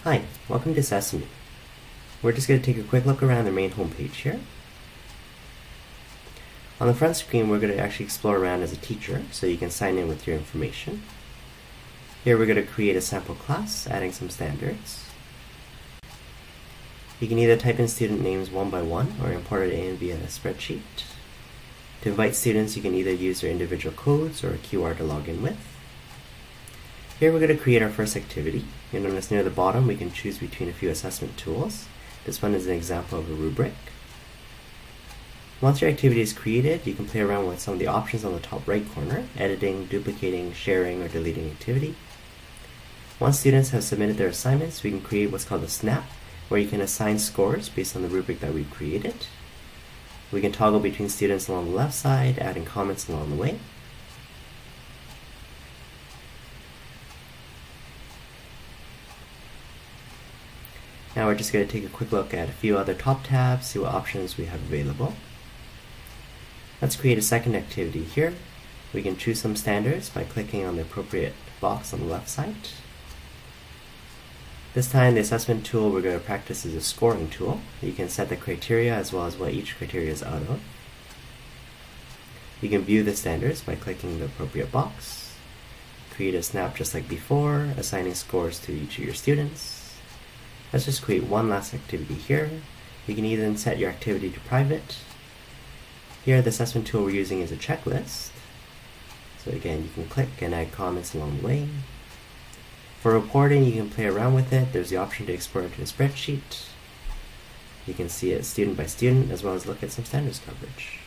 Hi, welcome to Sesame. We're just going to take a quick look around the main homepage here. On the front screen, we're going to actually explore around as a teacher, so you can sign in with your information. Here we're going to create a sample class, adding some standards. You can either type in student names one by one or import it in via a spreadsheet. To invite students, you can either use their individual codes or a QR to log in with. Here we're going to create our first activity. You'll notice near the bottom we can choose between a few assessment tools. This one is an example of a rubric. Once your activity is created, you can play around with some of the options on the top right corner: editing, duplicating, sharing, or deleting activity. Once students have submitted their assignments, we can create what's called a snap, where you can assign scores based on the rubric that we've created. We can toggle between students along the left side, adding comments along the way. Now we're just going to take a quick look at a few other top tabs, see what options we have available. Let's create a second activity here. We can choose some standards by clicking on the appropriate box on the left side. This time the assessment tool we're going to practice is a scoring tool. You can set the criteria as well as what each criteria is out of. You can view the standards by clicking the appropriate box. Create a snap just like before, assigning scores to each of your students. Let's just create one last activity here. You can either set your activity to private. Here the assessment tool we're using is a checklist. So again, you can click and add comments along the way. For reporting, you can play around with it. There's the option to export it to a spreadsheet. You can see it student by student as well as look at some standards coverage.